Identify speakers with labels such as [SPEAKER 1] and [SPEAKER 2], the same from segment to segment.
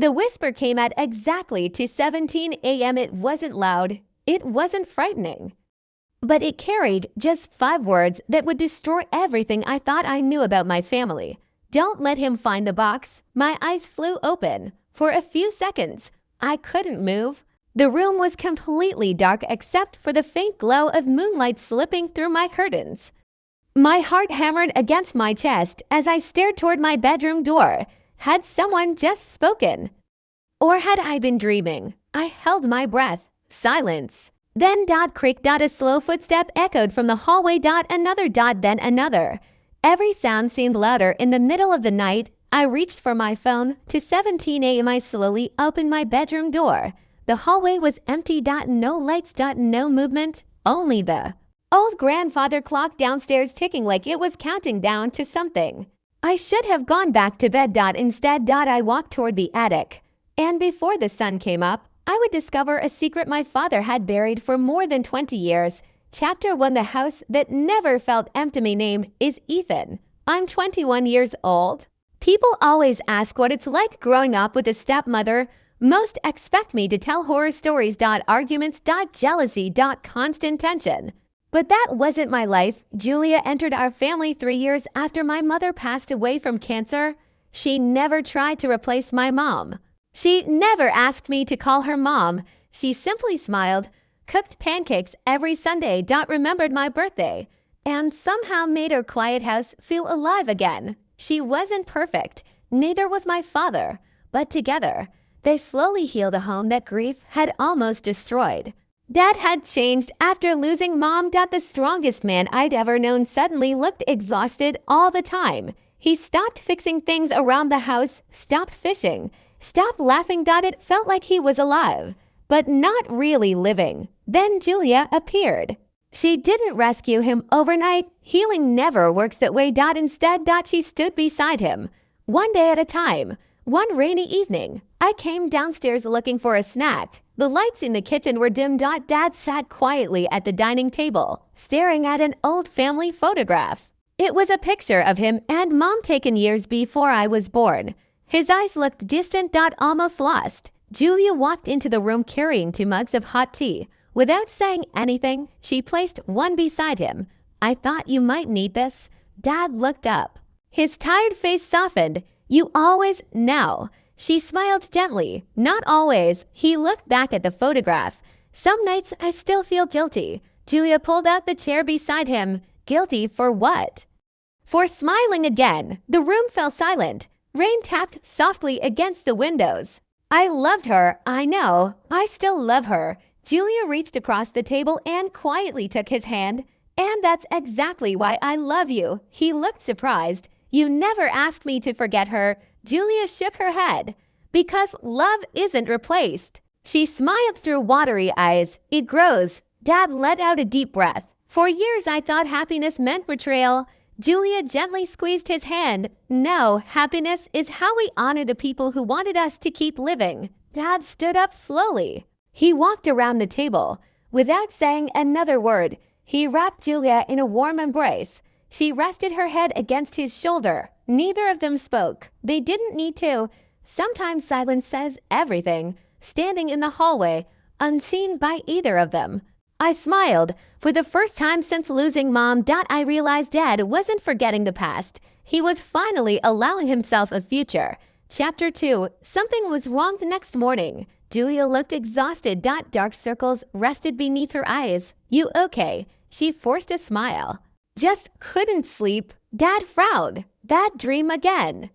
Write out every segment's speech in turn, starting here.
[SPEAKER 1] The whisper came at exactly 2:17 a.m. It wasn't loud. It wasn't frightening. But it carried just 5 words that would destroy everything I thought I knew about my family. Don't let him find the box. My eyes flew open. For a few seconds, I couldn't move. The room was completely dark except for the faint glow of moonlight slipping through my curtains. My heart hammered against my chest as I stared toward my bedroom door. Had someone just spoken? Or had I been dreaming? I held my breath. Silence. Then creak. A slow footstep echoed from the hallway. Another then another. Every sound seemed louder. In the middle of the night, I reached for my phone. 2:17 a.m. I slowly opened my bedroom door. The hallway was empty. No lights. No movement. Only the old grandfather clock downstairs ticking like it was counting down to something. I should have gone back to bed. Instead, I walked toward the attic. And before the sun came up, I would discover a secret my father had buried for more than 20 years. Chapter 1. The house that never felt empty. My name is Ethan. I'm 21 years old. People always ask what it's like growing up with a stepmother. Most expect me to tell horror stories. Arguments. Jealousy. Constant tension. But that wasn't my life. Julia entered our family 3 years after my mother passed away from cancer. She never tried to replace my mom. She never asked me to call her mom. She simply smiled, cooked pancakes every Sunday. Remembered my birthday, and somehow made her quiet house feel alive again. She wasn't perfect. Neither was my father. But together, they slowly healed a home that grief had almost destroyed. Dad had changed after losing Mom. The strongest man I'd ever known suddenly looked exhausted all the time. He stopped fixing things around the house, stopped fishing, stopped laughing. It felt like he was alive, but not really living. Then Julia appeared. She didn't rescue him overnight. Healing never works that way. Instead, she stood beside him, one day at a time. One rainy evening, I came downstairs looking for a snack. The lights in the kitchen were dim. Dad sat quietly at the dining table, staring at an old family photograph. It was a picture of him and Mom taken years before I was born. His eyes looked distant. Almost lost. Julia walked into the room carrying 2 mugs of hot tea. Without saying anything, she placed one beside him. I thought you might need this. Dad looked up. His tired face softened. You always know. She smiled gently. Not always. He looked back at the photograph. Some nights I still feel guilty. Julia pulled out the chair beside him. Guilty for what? For smiling again. The room fell silent. Rain tapped softly against the windows. I loved her. I know. I still love her. Julia reached across the table and quietly took his hand. And that's exactly why I love you. He looked surprised. You never asked me to forget her. Julia shook her head. Because love isn't replaced. She smiled through watery eyes. It grows. Dad let out a deep breath. For years I thought happiness meant betrayal. Julia gently squeezed his hand. No, happiness is how we honor the people who wanted us to keep living. Dad stood up slowly. He walked around the table. Without saying another word, he wrapped Julia in a warm embrace. She rested her head against his shoulder. Neither of them spoke. They didn't need to. Sometimes silence says everything. Standing in the hallway, unseen by either of them, I smiled. For the first time since losing Mom, I realized Dad wasn't forgetting the past. He was finally allowing himself a future. Chapter 2. Something was wrong the next morning. Julia looked exhausted. Dark circles rested beneath her eyes. You okay? She forced a smile. Just couldn't sleep. Dad frowned. Bad dream again.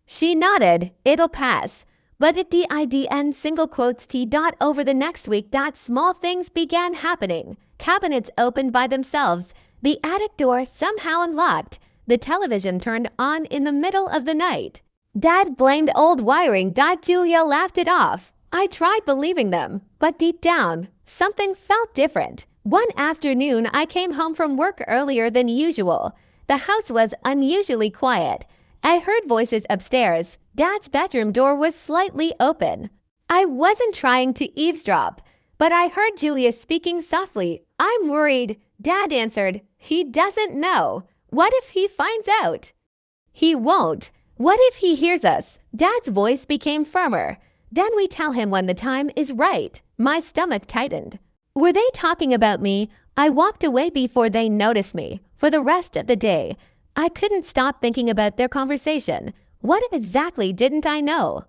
[SPEAKER 1] She nodded. It'll pass. But it didn't. Single quotes T. Over the next week, small things began happening. Cabinets opened by themselves. The attic door somehow unlocked. The television turned on in the middle of the night. Dad blamed old wiring. Julia laughed it off. I tried believing them, but deep down, something felt different. One afternoon, I came home from work earlier than usual. The house was unusually quiet. I heard voices upstairs. Dad's bedroom door was slightly open. I wasn't trying to eavesdrop, but I heard Julia speaking softly. I'm worried. Dad answered. He doesn't know. What if he finds out? He won't. What if he hears us? Dad's voice became firmer. Then we tell him when the time is right. My stomach tightened. Were they talking about me? I walked away before they noticed me. For the rest of the day, I couldn't stop thinking about their conversation. What exactly didn't I know?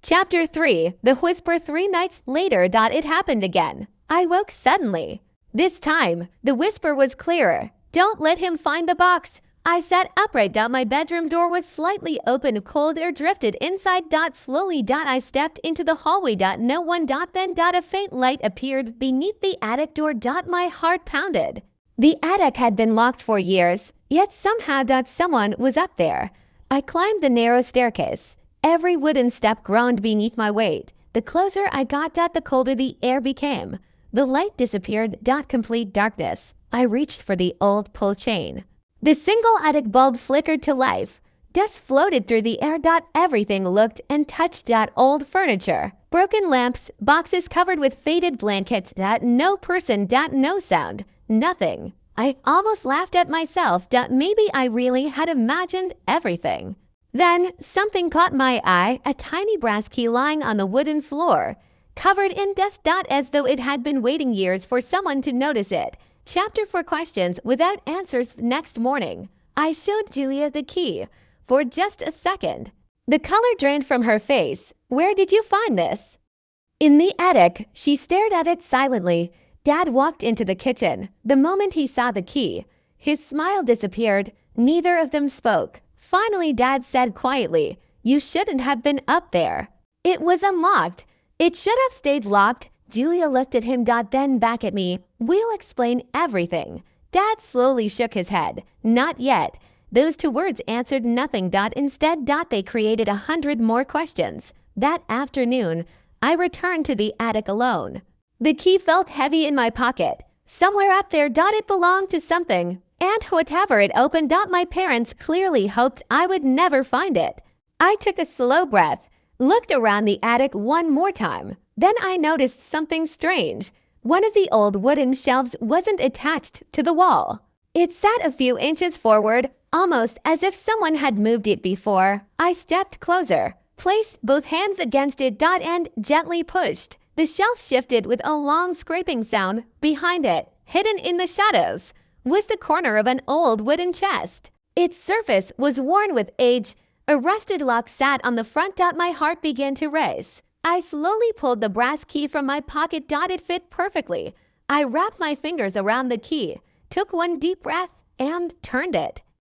[SPEAKER 1] Chapter 3. The Whisper 3 nights later. It happened again. I woke suddenly. This time, the whisper was clearer. Don't let him find the box. I sat upright. My bedroom door was slightly open. Cold air drifted inside. Slowly. I stepped into the hallway. No one. Then. A faint light appeared beneath the attic door. My heart pounded. The attic had been locked for years, yet somehow. Someone was up there. I climbed the narrow staircase. Every wooden step groaned beneath my weight. The closer I got. The colder the air became. The light disappeared. Complete darkness. I reached for the old pull chain. The single attic bulb flickered to life. Dust floated through the air. Everything looked and touched. Old furniture, broken lamps, boxes covered with faded blankets. No person. No sound. Nothing. I almost laughed at myself. Maybe I really had imagined everything. Then something caught my eye. A tiny brass key lying on the wooden floor, covered in dust. As though it had been waiting years for someone to notice it. Chapter 4. Questions without answers. Next morning, I showed Julia the key. For just a second, the color drained from her face. Where did you find this? In the attic. She stared at it silently. Dad walked into the kitchen. The moment he saw the key, his smile disappeared. Neither of them spoke. Finally, Dad said quietly, "You shouldn't have been up there. It was unlocked." "It should have stayed locked." Julia looked at him. Then back at me. "We'll explain everything." Dad slowly shook his head. "Not yet." Those two words answered nothing. Instead, they created 100 more questions. That afternoon, I returned to the attic alone. The key felt heavy in my pocket. Somewhere up there. It belonged to something. And whatever it opened. My parents clearly hoped I would never find it. I took a slow breath, looked around the attic one more time. Then I noticed something strange. One of the old wooden shelves wasn't attached to the wall. It sat a few inches forward, almost as if someone had moved it before. I stepped closer, placed both hands against it. And gently pushed. The shelf shifted with a long scraping sound. Behind it, hidden in the shadows, was the corner of an old wooden chest. Its surface was worn with age. A rusted lock sat on the front. My heart began to race. I slowly pulled the brass key from my pocket. It fit perfectly. I wrapped my fingers around the key, took one deep breath, and turned it.